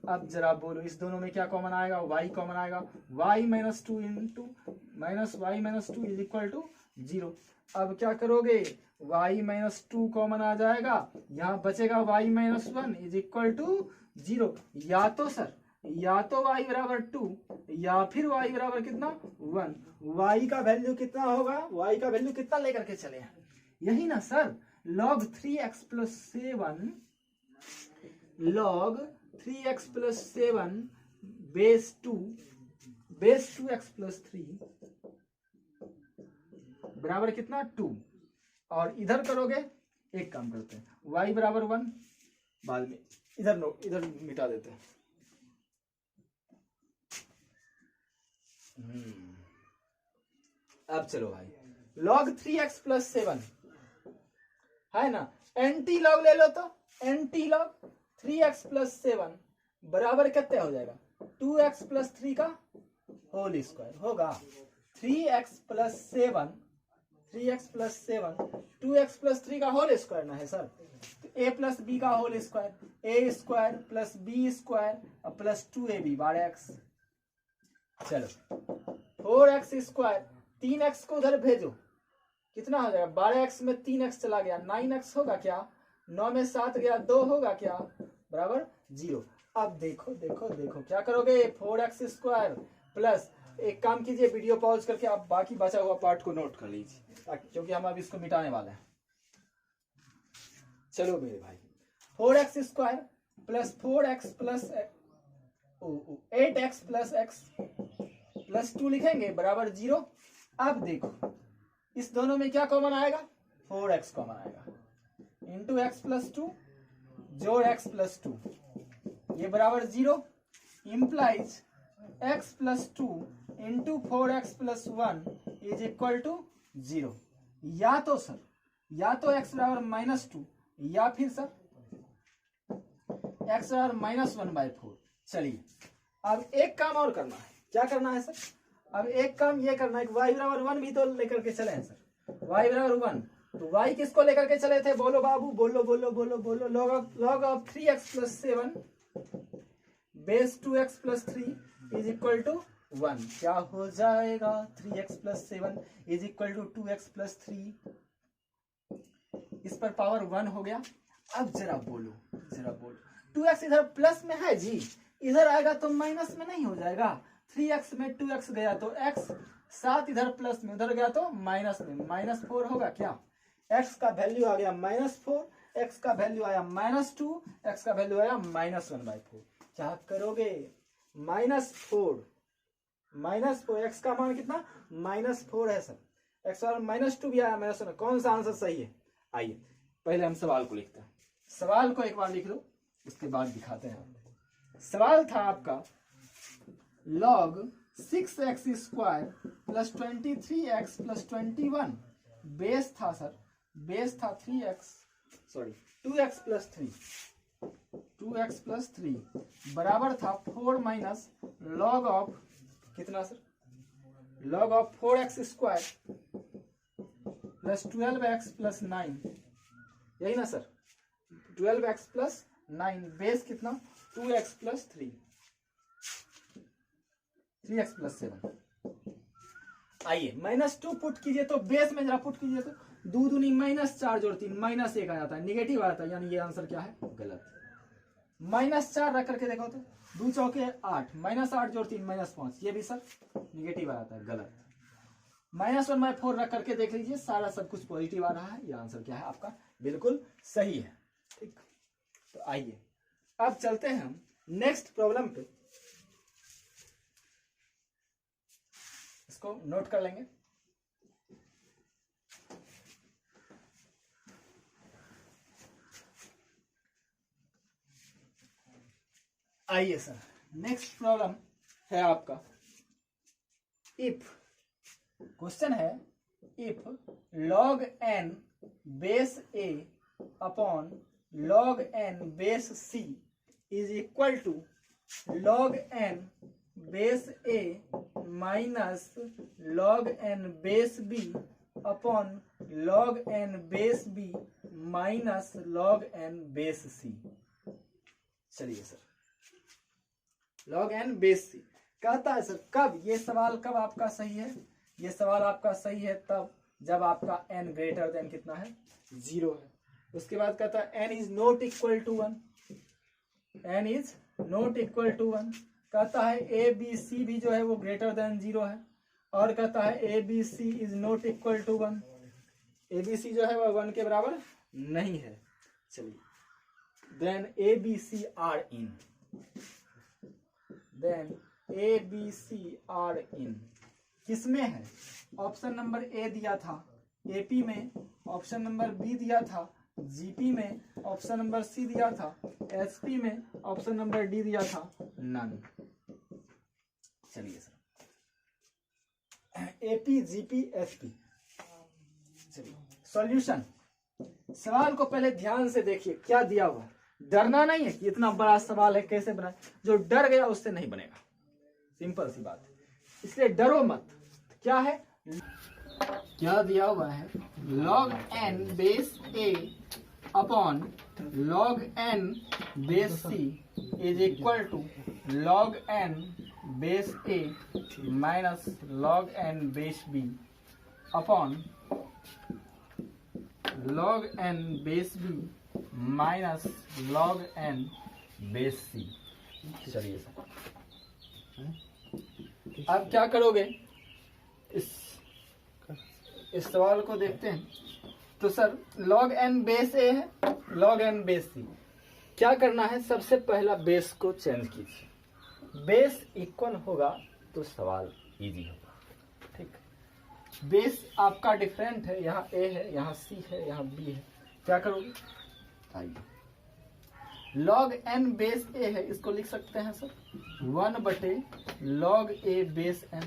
अब जरा बोलो इस दोनों में क्या कॉमन आएगा, y कॉमन आएगा, y minus 2 into minus y minus 2 is equal to 0। अब क्या करोगे, y माइनस 2 कॉमन आ जाएगा, यहाँ बचेगा y minus 1 is equal to 0। या तो सर या तो y बराबर 2 या फिर y बराबर कितना 1। y का वैल्यू कितना होगा, y का वैल्यू कितना लेकर के चले हैं, यही ना sir, log 3x plus 7 log 3x plus 7 base 2x plus 3 बराबर कितना 2। और इधर करोगे, एक काम करते हैं, y बराबर 1 बाद में इधर मिटा देते हैं। अब चलो भाई, log 3x प्लस 7 है ना, एंटी लॉग ले लो तो, एंटी लॉग 3x प्लस 7 बराबर कितने हो जाएगा, 2x प्लस 3 का होल स्क्वायर होगा। 3x प्लस 7 2x प्लस 3 का होल स्क्वायर ना है सर, तो a प्लस बी का whole square, a square plus b square plus 2ab 12x। चलो 4x स्क्वायर, 3x को उधर भेजो, कितना हो जाएगा, 12x में 3x चला गया 9x होगा क्या, 9 में 7 गया 2 होगा क्या, बराबर 0। अब देखो देखो देखो क्या करोगे, 4x स्क्वायर प्लस, एक काम कीजिए वीडियो पॉज करके आप बाकी बचा हुआ पार्ट को नोट कर लीजिए, क्योंकि हम अब इसको मिटाने वाले हैं। चलो मेरे भाई, 4x square plus 4x plus 8x plus x plus 2 लिखेंगे बराबर 0। अब देखो इस दोनों में क्या कॉमन आएगा, 4x कॉमन आएगा इंटू एक्स प्लस 2 जोड़ x प्लस 2 ये बराबर 0। Implies x plus 2 into 4x plus 1 is equal to 0। या तो सर या तो x बराबर माइनस 2 या फिर सर x बराबर माइनस 1/4। चलिए अब एक काम और करना है, क्या करना है सर, अब एक काम ये करना है कि y बराबर 1 भी तो लेकर के चले हैं सर, y बराबर 1 तो y किसको लेकर के चले थे, बोलो बाबू, बोलो बोलो बोलो बोलो, log of 3x plus 7 base 2x plus 3 is equal to 1। क्या हो जाएगा, 3x plus 7 is equal to 2x plus 3, इस पर पावर 1 हो गया। अब जरा बोलो 2x इधर प्लस में है जी, इधर आएगा तो माइनस में नहीं हो जाएगा, 3x में 2x गया तो x, 7 इधर प्लस में उधर गया तो माइनस में, माइनस 4 होगा क्या, x का वैल्यू आ गया -4, x का वैल्यू आया -2, x का वैल्यू आया -1/4। क्या करोगे, -4 x का मान कितना -4 है सर, x और -2 भी आया -1, कौन सा आंसर सही है। आइए पहले हम सवाल को लिखते हैं, सवाल को एक बार लिख लो उसके बाद दिखाते हैं। सवाल था आपका log 6x square plus 23x plus 21, base था सर, बेस था 2x प्लस 3 बराबर था 4 माइनस log ऑफ कितना sir, log of 4x square plus 12x plus 9, यही ना सर, 12x प्लस 9 बेस कितना 2x प्लस 3x प्लस 7। आइए -2 पुट कीजिए तो बेस में जरा पुट कीजिए तो 2 दूनी -4 जोड़ 3 -1 आ जाता है, निगेटिव आता है, यानी ये आंसर क्या है, गलत। -4 रख करके देखो तो 2 चौके 8, -8 जोड़ 3 -5, ये भी सर निगेटिव आ जाता है, गलत। -1/4 रख करके देख लीजिए, सारा सब कुछ पॉजिटिव आ रहा है, ये आंसर क्या है आपका, बिल्कुल सही है। ठीक, तो आइए अब चलते हैं हम नेक्स्ट प्रॉब्लम पे, इसको नोट कर लेंगे। आइए सर, नेक्स्ट प्रॉब्लम है आपका, इफ क्वेश्चन है if log n base a upon log n base c is equal to log n base a minus log n base b upon log n base b minus log n base c। चलिए sir, log n base c कहता है sir कब, ये सवाल कब आपका सही है, ये सवाल आपका सही है तब जब आपका n ग्रेटर देन कितना है, 0 है। उसके बाद कहता है n is not equal to 1, n is not equal to 1। कहता है a b c भी जो है वो ग्रेटर देन 0 है, और कहता है a b c is not equal to 1, a b c जो है वह 1 के बराबर नहीं है। चलिए, then a b c are in, then a b c are in किसमें है, ऑप्शन नंबर ए दिया था एपी में, ऑप्शन नंबर बी दिया था जीपी में, ऑप्शन नंबर सी दिया था एसपी में, ऑप्शन नंबर डी दिया था नन। चलिए सर, एपी जीपी एसपी। चलिए सॉल्यूशन, सवाल को पहले ध्यान से देखिए क्या दिया हुआ, डरना नहीं है कि इतना बड़ा सवाल है कैसे बनाए, जो डर गया उससे नहीं बनेगा, सिंपल सी बात है, इसलिए डरो मत। क्या है, क्या दिया हुआ है, log n base a upon log n base c is equal to log n base a minus log n base b upon log n base b minus log n base c। चलिए sir, अब क्या करोगे, इस सवाल को देखते हैं। तो sir log n base a है, log n बेस c, क्या करना है, सबसे पहला बेस को चेंज कीजिए, बेस इक्वल होगा तो सवाल इजी होगा। ठीक, बेस आपका डिफरेंट है, यहाँ a है, यहाँ c है, यहाँ b है, क्या करोगे, आइए log n बेस a है, इसको लिख सकते हैं sir 1/log a base n।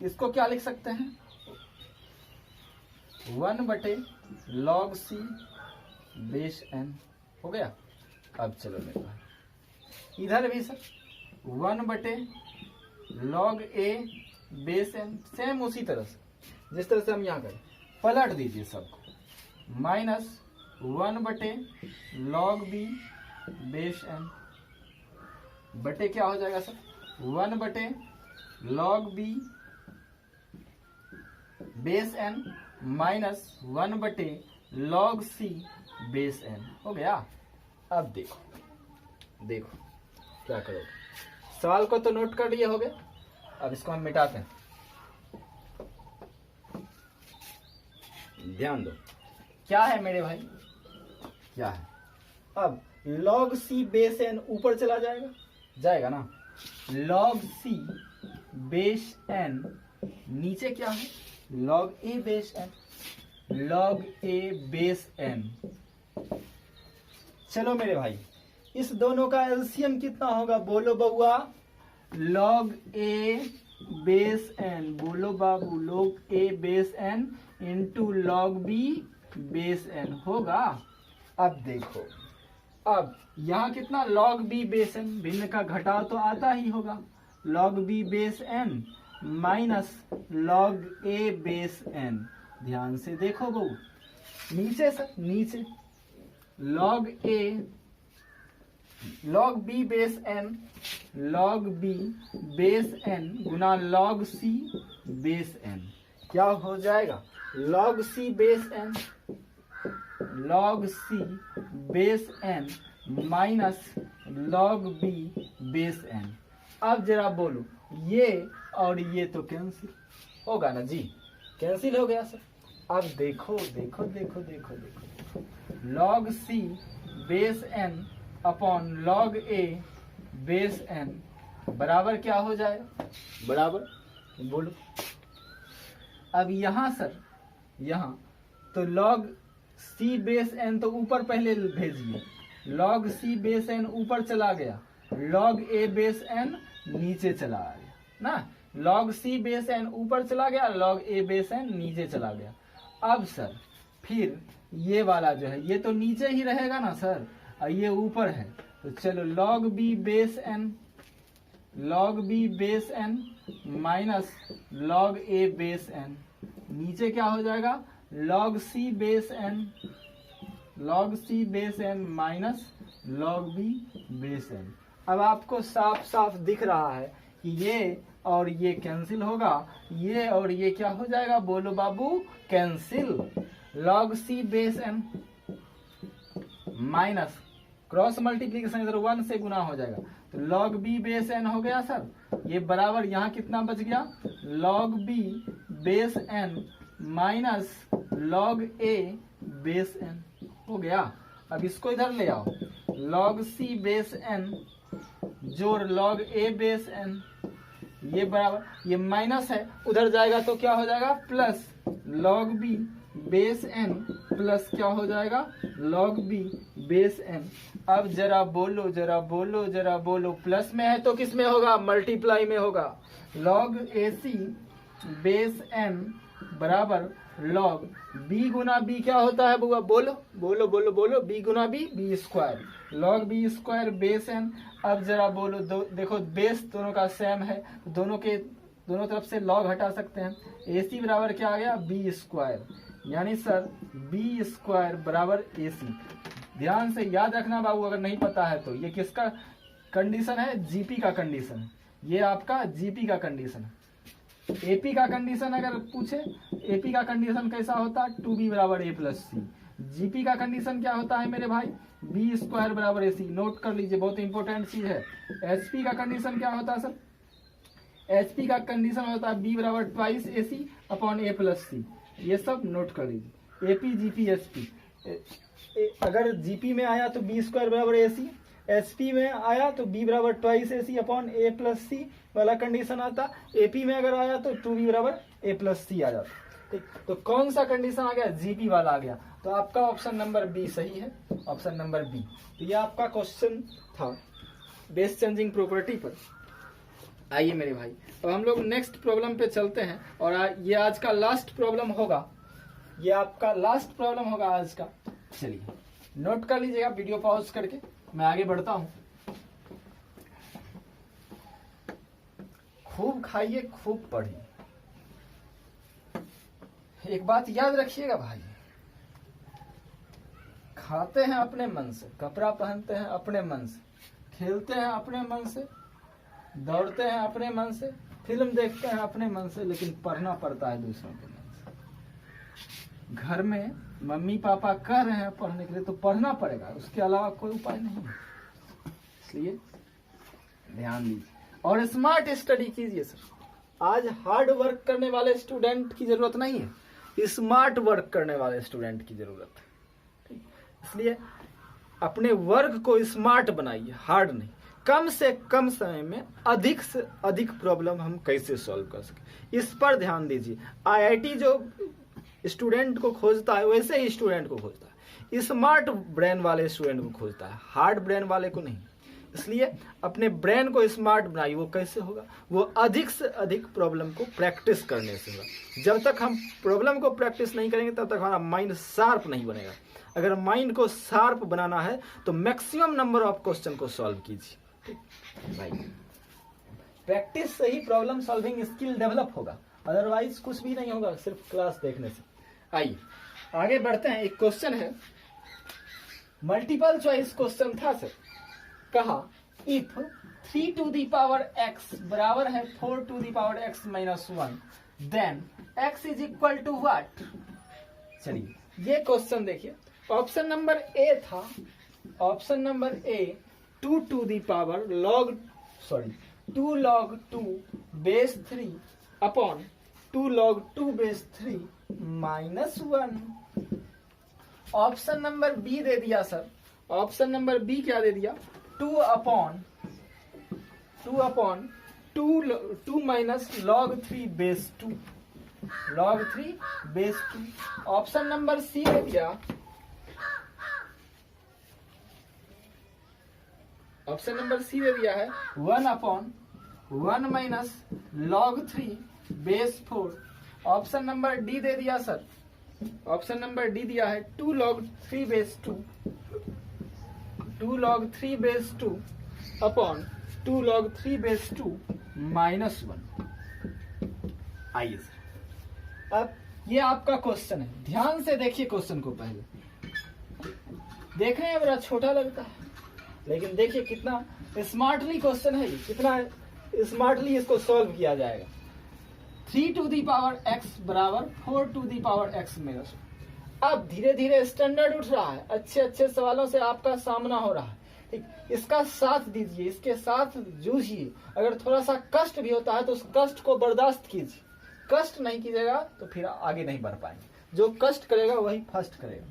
इसको क्या लिख सकते हैं, 1/log c बेस n। हो गया। अब चलो मेरे भाई इधर भी sir 1/log a base n, same उसी तरह से जिस तरह से हम यहाँ करें, पलट दीजिए सबको, minus 1/log b base n बटे क्या हो जाएगा sir, 1/log b base n minus 1/log c base n। हो गया। अब देखो देखो क्या करोगे, सवाल को तो नोट कर लिए होगे, अब इसको हम मिटाते हैं, ध्यान दो क्या है मेरे भाई, क्या है, अब log c बेस n ऊपर चला जाएगा, जाएगा ना, log c बेस n नीचे क्या है, log a base n, log a base n। चलो मेरे भाई इस दोनों का एलसीएम कितना होगा, बोलो बउआ, log a बेस n, बोलो बाबू, log a base n into log b base n होगा। अब देखो, अब यहाँ कितना log b बेस n, भिन्न का घटाव तो आता ही होगा, log b base n minus log a base n। ध्यान से देखो बहू, नीचे से नीचे log a log b base n log b base n Guna log c base n, क्या हो जाएगा, log c base n log c base n minus log b base n। अब जरा बोलो, ये और ये तो कैंसिल होगा ना जी, कैंसिल हो गया सर। अब देखो देखो देखो देखो देखो, log c base n upon log a base n बराबर क्या हो जाएगा, बराबर बोलो। अब यहां सर, यहां तो log c बेस एन तो ऊपर पहले भेजिए, log c बेस एन ऊपर चला गया, log a बेस एन नीचे चला गया ना, log c बेस एन ऊपर चला गया, log a बेस एन नीचे चला गया। अब सर फिर ये वाला जो है ये तो नीचे ही रहेगा ना सर, और ये ऊपर है, तो चलो log b base n, log b base n minus log a base n, नीचे क्या हो जाएगा log c base n, log c base n minus log b base n. अब आपको साफ साफ दिख रहा है कि ये और ये कैंसिल होगा, ये और ये क्या हो जाएगा, बोलो बाबू cancel. log c base n minus cross multiplication इधर 1 से गुना हो जाएगा, तो log b बेस एन हो गया सर, ये बराबर यहाँ कितना बच गया log b base n minus log a base n हो गया। अब इसको इधर ले आओ, log c बेस एन जोड़ log a बेस एन, ये बराबर, ये माइनस है उधर जाएगा तो क्या हो जाएगा plus log b base n plus क्या हो जाएगा log b बेस एन। अब जरा बोलो जरा बोलो जरा बोलो, प्लस में है तो किस में होगा, मल्टीप्लाई में होगा, log ac बेस एन बराबर log b गुना b क्या होता है बुआ, बोलो बोलो बोलो बोलो, b गुना b b square, log b square base n. अब जरा बोलो देखो बेस दोनों का सेम है, दोनों तरफ से log हटा सकते हैं, ac बराबर क्या आ गया b स्क्वायर, यानी सर b स्क्वायर बराबर ac। ध्यान से याद रखना बाबू, अगर नहीं पता है तो ये किसका कंडीशन है, जीपी का कंडीशन, ये आपका जीपी का कंडीशन है। एपी का कंडीशन अगर पूछे, एपी का कंडीशन कैसा होता है 2b बराबर a प्लस सी, जीपी का कंडीशन क्या होता है मेरे भाई b स्क्वायर बराबर ac, नोट कर लीजिए बहुत इंपॉर्टेंट चीज है। एचपी का कंडीशन क्या होता है सर, एचपी का कंडीशन होता है b बराबर twice ac upon a plus c, ये सब नोट कर लीजिए। एपी जीपी एचपी, अगर जीपी में आया तो b स्क्वायर बराबर ac, एचपी में आया तो b बराबर twice ac upon a plus c वाला कंडीशन आता, एपी में अगर आया तो 2b बराबर a प्लस सी आ जाता। ठीक, तो कौन सा कंडीशन आ गया, जीपी वाला आ गया, तो आपका ऑप्शन नंबर बी सही है, ऑप्शन नंबर बी। तो ये आपका क्वेश्चन था बेस चेंजिंग प्रॉपर्टी पर। आइए मेरे भाई अब हम लोग नेक्स्ट प्रॉब्लम पे चलते हैं, और ये आज का लास्ट प्रॉब्लम होगा, ये आपका लास्ट प्रॉब्लम होगा आज का। चलिए नोट कर लीजिएगा वीडियो पॉज करके, मैं आगे बढ़ता हूं। खूब खाइए खूब पढ़िए, एक बात याद रखिएगा भाई, खाते हैं अपने मन से, कपड़ा पहनते हैं अपने मन से, खेलते हैं अपने मन से, दौड़ते हैं अपने मन से, फिल्म देखते हैं अपने मन से, लेकिन पढ़ना पड़ता है दूसरों के मन से। घर में मम्मी पापा कह रहे हैं पढ़ने के लिए तो पढ़ना पड़ेगा, उसके अलावा कोई उपाय नहीं है, इसलिए ध्यान दीजिए और स्मार्ट स्टडी कीजिए सर। आज हार्ड वर्क करने वाले स्टूडेंट की जरूरत नहीं है, स्मार्ट वर्क करने वाले स्टूडेंट की जरूरत है। इसलिए अपने वर्क को स्मार्ट बनाइए, हार्ड नहीं। कम से कम समय में अधिक से अधिक प्रॉब्लम हम कैसे सॉल्व कर सके, इस पर ध्यान दीजिए। आईआईटी जो स्टूडेंट को खोजता है वैसे ही स्टूडेंट को खोजता है, स्मार्ट ब्रेन वाले स्टूडेंट को खोजता है, हार्ड ब्रेन वाले को नहीं। इसलिए अपने ब्रेन को स्मार्ट बनाइए। वो कैसे होगा, वो अधिक से अधिक प्रॉब्लम को प्रैक्टिस करने से होगा। जब तक हम प्रॉब्लम को प्रैक्टिस नहीं करेंगे तब तक हमारा माइंड शार्प नहीं बनेगा। अगर माइंड को शार्प बनाना है तो मैक्सिमम नंबर ऑफ क्वेश्चन को सॉल्व कीजिए, ठीक भाई। प्रैक्टिस से ही प्रॉब्लम सॉल्विंग स्किल डेवलप होगा, अदरवाइज कुछ भी नहीं होगा सिर्फ क्लास देखने से। आइए आगे बढ़ते हैं। एक क्वेश्चन है, मल्टीपल चॉइस क्वेश्चन था सर। कहा if 3 to the power x बराबर है 4 to the power x minus 1 then x is equal to what। चलिए ये क्वेश्चन देखिए, ऑप्शन नंबर ए था, option number A 2 to the power two log 2 base 3 upon 2 log 2 base 3 minus 1। Option number B दे दिया sir, option number B क्या दे दिया, 2 minus log 3 base 2, log 3 base 2। Option number C दे दिया, option number C दे दिया है 1 minus log 3 base 4। Option number D दे दिया सर, ऑप्शन नंबर डी दिया है 2 log 3 base 2, 2 log 3 base 2 upon 2 log 3 base 2 minus 1। आइए सर, अब ये आपका क्वेश्चन है, ध्यान से देखिए क्वेश्चन को। पहले देखने में बड़ा छोटा लगता है, लेकिन देखिए कितना स्मार्टली क्वेश्चन है, कितना स्मार्टली इसको सॉल्व किया जाएगा। 3 to the power x बराबर 4 to the power x minus. अब धीरे धीरे स्टैंडर्ड उठ रहा है, अच्छे अच्छे सवालों से आपका सामना हो रहा है। ठीक, इसका साथ दीजिए, इसके साथ जूझिए। अगर थोड़ा सा कष्ट भी होता है तो उस कष्ट को बर्दाश्त कीजिए। कष्ट नहीं कीजिएगा तो फिर आगे नहीं बढ़ पाएंगे। जो कष्ट करेगा वही फर्स्ट करेगा।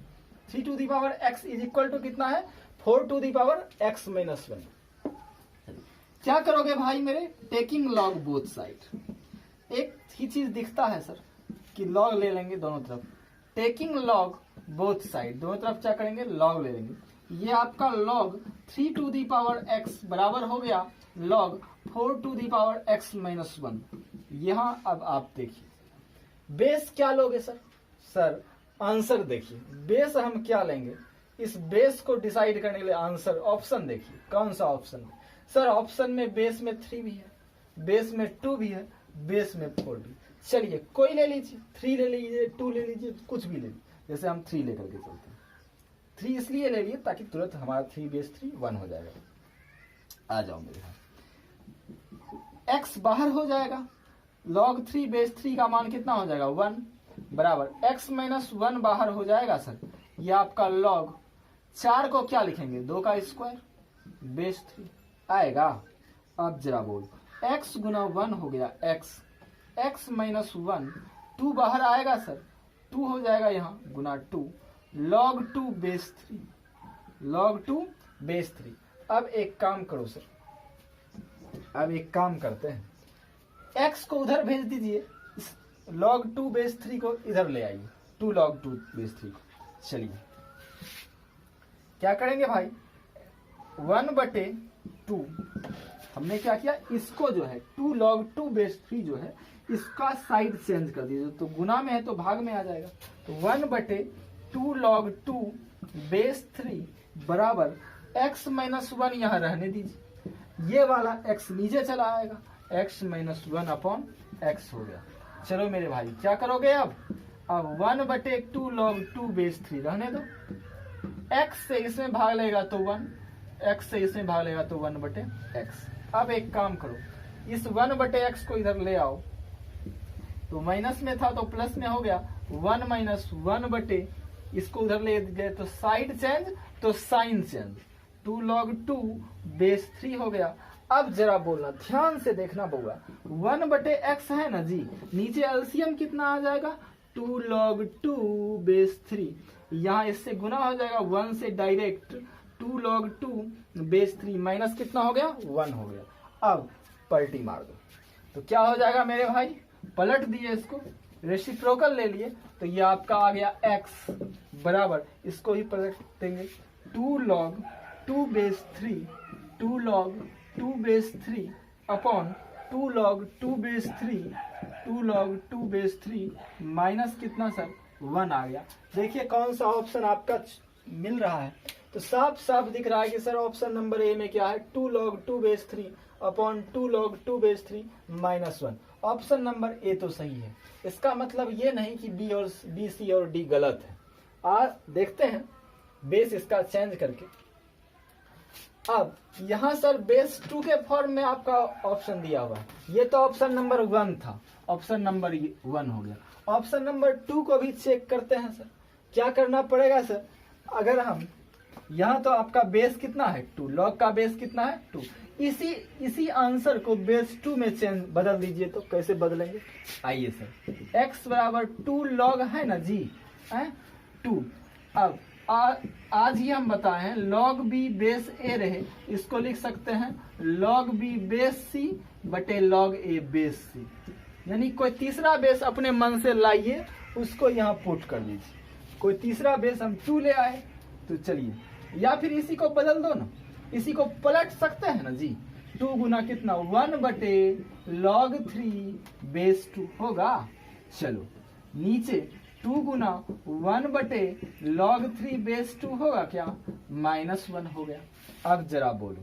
3 to the power x is equal to कितना है, 4 to the power x minus 1। क्या करोगे भाई मेरे, टेकिंग लॉग बोथ साइड। एक ही चीज दिखता है सर कि लॉग ले लेंगे दोनों तरफ, टेकिंग लॉग बोथ साइड, दोनों तरफ क्या करेंगे, लॉग ले लेंगे। ये आपका log 3 to the power x बराबर हो गया log 4 to the power x minus 1। यहां अब आप देखिए बेस क्या लोगे सर, सर आंसर देखिए, बेस हम क्या लेंगे, इस बेस को डिसाइड करने के लिए आंसर ऑप्शन देखिए कौन सा ऑप्शन है। सर ऑप्शन में बेस में 3 भी है, बेस में 2 भी है, बेस में 4 भी। चलिए कोई ले लीजिए, 3 ले लीजिए, 2 ले लीजिए, कुछ भी ले लीजिए। जैसे हम 3 लेकर के चलते हैं, 3 इसलिए ले लिए ताकि तुरंत हमारा 3 बेस 3 1 हो जाएगा। आ जाओ मेरे यहाँ, x बाहर हो जाएगा, log 3 बेस 3 का मान कितना हो जाएगा 1 बराबर x माइनस 1 बाहर हो जाएगा सर। ये आपका log 4 को क्या लिखेंगे, 2 का स्क्वायर बेस 3 आएगा। अब जरा बोल, x गुना 1 हो गया x माइनस 1, 2 बाहर आएगा सर, 2 हो जाएगा यहाँ गुना 2 log 2 बेस 3, log 2 बेस 3। अब एक काम करो सर, अब एक काम करते हैं, x को उधर भेज दीजिए, log 2 बेस 3 को इधर ले आइए, 2 log 2 बेस 3 को। चलिए क्या करेंगे भाई, 1/2 हमने क्या किया, इसको जो है 2 log 2 बेस 3 जो है इसका साइड चेंज कर दीजिए, तो गुना में है तो भाग में आ जाएगा। तो 1/2 log 2 बेस 3 बराबर x माइनस 1 यहाँ रहने दीजिए, ये वाला x नीचे चला आएगा, x माइनस 1 अपॉन x हो गया। चलो मेरे भाई क्या करोगे अब 1/2 log 2 बेस 3 रहने दो, x से इसमें भाग लेगा तो 1, x से इसमें भाग लेगा तो 1/x। अब एक काम करो, इस 1/x को इधर ले आओ, तो माइनस में था तो प्लस में हो गया, 1 माइनस 1/, इसको उधर ले गए तो साइड चेंज तो साइन चेंज, 2 log 2 बेस 3 हो गया। अब जरा बोलना, ध्यान से देखना बउआ, 1/x है ना जी, नीचे एलसीएम कितना आ जाएगा, 2 log 2 बेस 3, यहाँ इससे गुना हो जाएगा 1 से डायरेक्ट, 2 log 2 बेस 3 माइनस कितना हो गया 1 हो गया। अब पलटी मार दो तो क्या हो जाएगा मेरे भाई, पलट दिए इसको, रेसिप्रोकल ले लिए, तो ये आपका आ गया x बराबर, इसको ही पलट देंगे, 2 log 2 base 3, 2 log 2 base 3 upon 2 log 2 base 3, 2 log 2 base 3 minus कितना सर 1 आ गया। देखिए कौन सा ऑप्शन आपका मिल रहा है, तो साफ साफ दिख रहा है कि सर ऑप्शन नंबर ए में क्या है, 2 log 2 base 3 upon 2 log 2 base 3 minus 1। Option number ए तो सही है, इसका मतलब ये नहीं कि बी सी और डी गलत है। देखते हैं बेस इसका चेंज करके। अब यहाँ सर बेस 2 के फॉर्म में आपका ऑप्शन दिया हुआ है, ये तो ऑप्शन नंबर 1 था, ऑप्शन नंबर 1 हो गया। ऑप्शन नंबर 2 को भी चेक करते हैं सर, क्या करना पड़ेगा सर, अगर हम यहाँ तो आपका बेस कितना है 2, लॉग का बेस कितना है 2, इसी आंसर को बेस 2 में चेंज बदल दीजिए, तो कैसे बदलेंगे, आइए सर, x बराबर 2 log है ना जी, 2। अब आज ही हम बताए हैं log b बेस a रहे, इसको लिख सकते हैं log b बेस c बटे log a बेस c। यानी कोई तीसरा बेस अपने मन से लाइए, उसको यहाँ पुट कर दीजिए। कोई तीसरा बेस हम 2 ले आए तो चलिए, या फिर इसी को बदल दो ना, इसी को पलट सकते हैं ना जी। 2 गुना कितना 1 बटे log 3 बेस 2 होगा। चलो नीचे 2 गुना 1 बटे log 3 बेस 2 होगा क्या, -1 हो गया। अब जरा बोलो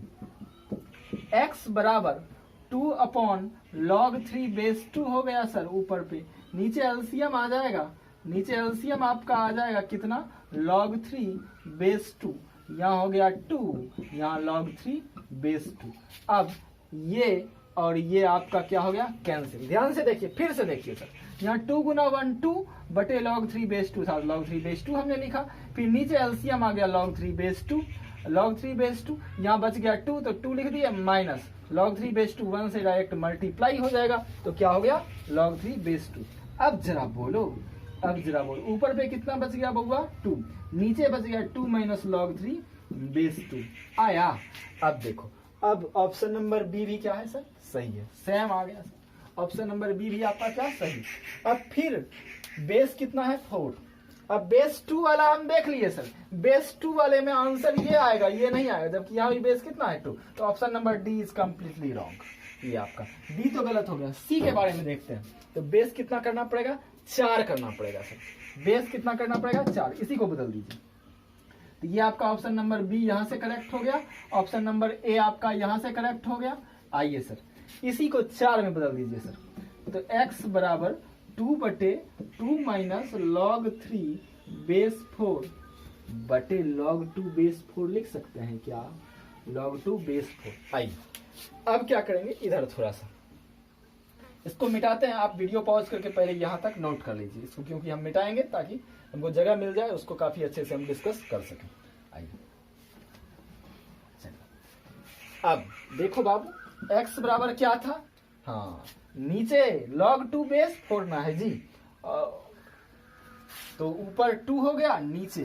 x बराबर 2 अपॉन log 3 बेस 2 हो गया सर ऊपर पे, नीचे एलसीएम आ जाएगा, नीचे एलसीएम आपका आ जाएगा कितना log 3 बेस 2, यहाँ हो गया 2, यहाँ log 3 बेस 2। अब ये और ये आपका क्या हो गया, कैंसिल। ध्यान से देखिए, फिर से देखिए सर, यहाँ 2 गुना 1 2 बटे log 3 बेस 2 था, log 3 बेस 2 हमने लिखा, फिर नीचे एलसीएम आ गया log 3 बेस 2, log 3 बेस 2, यहाँ बच गया 2 तो 2 लिख दिया, माइनस log 3 बेस 2 1 से डायरेक्ट मल्टीप्लाई हो जाएगा तो क्या हो गया log 3 बेस 2। अब जरा बोलो, ऊपर पे कितना बच गया बउआ 2, नीचे बच गया 2 माइनस log 3 बेस 2 आया। अब देखो, अब ऑप्शन नंबर बी भी क्या है सर, सही है, सेम आ गया सर। ऑप्शन नंबर बी भी आपका क्या सही। अब फिर बेस कितना है 4, अब बेस 2 वाला हम देख लिए सर, बेस 2 वाले में आंसर ये आएगा, ये नहीं आएगा, जबकि यहाँ भी बेस कितना है 2, तो option number D is completely wrong. ये आपका डी तो गलत हो गया। सी के बारे में देखते हैं, तो बेस कितना करना पड़ेगा 4 करना पड़ेगा सर, बेस कितना करना पड़ेगा 4, इसी को बदल दीजिए। तो ये आपका ऑप्शन नंबर बी यहाँ से करेक्ट हो गया, ऑप्शन नंबर ए आपका यहाँ से करेक्ट हो गया। आइए सर इसी को 4 में बदल दीजिए सर, तो x बराबर 2 बटे 2 माइनस log 3 बेस 4 बटे log 2 बेस 4 लिख सकते हैं क्या, log 2 बेस 4। आइए अब क्या करेंगे, इधर थोड़ा सा इसको मिटाते हैं। आप वीडियो पॉज करके पहले यहाँ तक नोट कर लीजिए इसको, क्योंकि हम मिटाएंगे ताकि हमको जगह मिल जाए, उसको काफी अच्छे से हम डिस्कस कर सकें। आइए अब देखो बाबू, x बराबर क्या था, हाँ नीचे log 2 बेस 4 ना है जी, तो ऊपर 2 हो गया, नीचे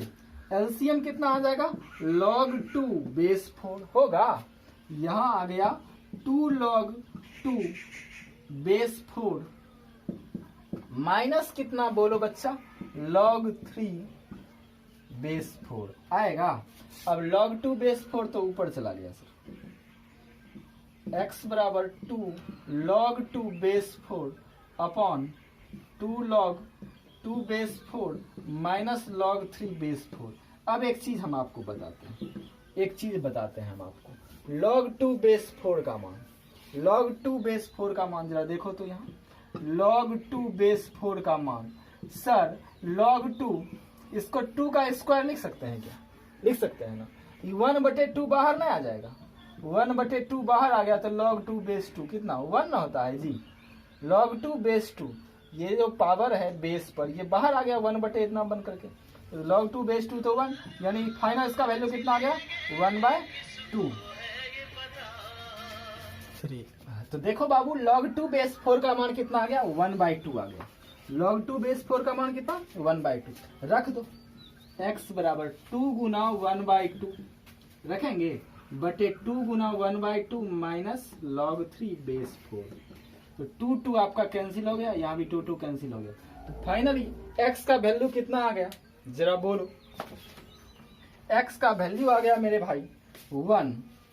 एलसीएम कितना आ जाएगा log 2 बेस 4 होगा, यहाँ आ गया 2 log 2 बेस 4 माइनस कितना बोलो बच्चा log 3 बेस 4 आएगा। अब log 2 बेस 4 तो ऊपर चला गया सर, x बराबर 2 log 2 base 4 upon 2 log 2 base 4 minus log 3 base 4। अब एक चीज हम आपको बताते हैं, हम आपको log 2 बेस 4 का मान, log 2 बेस 4 का मान जरा देखो तो यहाँ log 2 बेस 4 का मान सर, log 2 इसको 2 का स्क्वायर लिख सकते हैं क्या, लिख सकते हैं ना, 1 बटे 2 बाहर नहीं आ जाएगा, 1 बटे 2 बाहर आ गया तो log 2 बेस 2 कितना 1 ना होता है जी, log 2 बेस 2 ये जो पावर है बेस पर ये बाहर आ गया 1 बटे इतना बन करके, तो log 2 बेस 2 तो 1, यानी फाइनल इसका वैल्यू कितना आ गया 1/2। तो देखो बाबू log 2 बेस 4 का मान कितना आ गया 1/2 आ गया, log 2 बेस 4 का मान कितना 1/2 रख दो, x बराबर 2 गुना 1/2 रखेंगे बटे 2 गुना 1/2 माइनस log 3 बेस 4, तो 2 आपका कैंसिल हो गया, यहाँ भी 2 कैंसिल हो गया, तो फाइनली x का वैल्यू कितना आ गया जरा बोलो, x का वैल्यू आ गया मेरे भाई 1,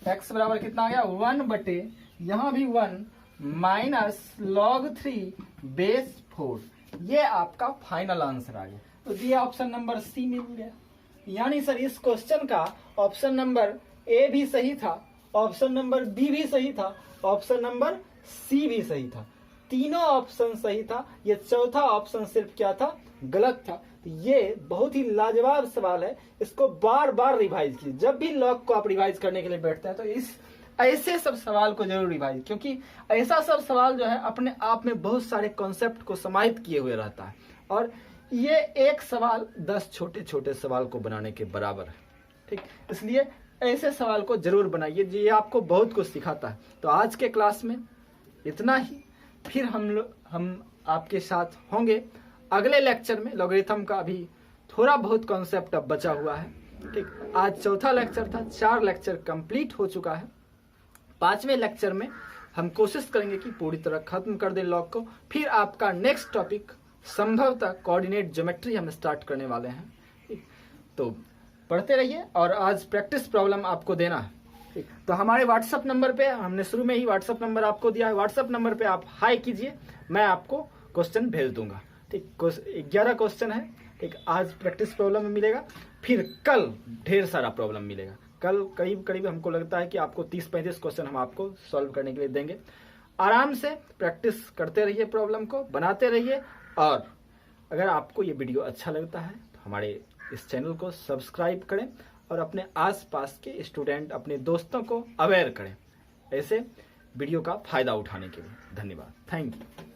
x बराबर कितना आ गया 1 बटे यहाँ भी 1 माइनस log 3 बेस 4, ये आपका फाइनल आंसर आ गया। तो ये ऑप्शन नंबर सी मिल गया, यानी सर इस क्वेश्चन का ऑप्शन नंबर ए भी सही था, ऑप्शन नंबर बी भी सही था, ऑप्शन नंबर सी भी सही था, तीनों ऑप्शन सही था, ये चौथा ऑप्शन सिर्फ क्या था गलत था। ये बहुत ही लाजवाब सवाल है, इसको बार बार रिवाइज कीजिए, जब भी लॉग को आप रिवाइज करने के लिए बैठते हैं तो इस ऐसे सब सवाल को जरूर रिवाइज, क्योंकि ऐसा सब सवाल जो है अपने आप में बहुत सारे कॉन्सेप्ट को समाहित किए हुए रहता है, और ये एक सवाल 10 छोटे छोटे सवाल को बनाने के बराबर है, ठीक, इसलिए ऐसे सवाल को जरूर बनाइए, ये आपको बहुत कुछ सिखाता है। तो आज के क्लास में इतना ही, फिर हम आपके साथ होंगे अगले लेक्चर में। लॉगरिथम का अभी थोड़ा बहुत कॉन्सेप्ट अब बचा हुआ है, ठीक, आज चौथा लेक्चर था, 4 लेक्चर कंप्लीट हो चुका है। 5वें लेक्चर में हम कोशिश करेंगे कि पूरी तरह खत्म कर दें लॉग को। फिर आपका नेक्स्ट टॉपिक संभवतः कोऑर्डिनेट ज्योमेट्री हम स्टार्ट करने वाले हैं। ठीक, तो पढ़ते रहिए और आज प्रैक्टिस प्रॉब्लम आपको देना है। ठीक, तो हमारे व्हाट्सएप नंबर पे, हमने शुरू में ही व्हाट्सएप नंबर आपको दिया है, व्हाट्सएप नंबर पे आप हाई कीजिए, मैं आपको क्वेश्चन भेज दूंगा। ठीक, 11 क्वेश्चन है। ठीक, आज प्रैक्टिस प्रॉब्लम में मिलेगा, फिर कल ढेर सारा प्रॉब्लम मिलेगा। कल करीब हमको लगता है कि आपको 30-35 क्वेश्चन हम आपको सॉल्व करने के लिए देंगे। आराम से प्रैक्टिस करते रहिए, प्रॉब्लम को बनाते रहिए। और अगर आपको ये वीडियो अच्छा लगता है तो हमारे इस चैनल को सब्सक्राइब करें और अपने आसपास के स्टूडेंट, अपने दोस्तों को अवेयर करें ऐसे वीडियो का फायदा उठाने के लिए। धन्यवाद, थैंक यू।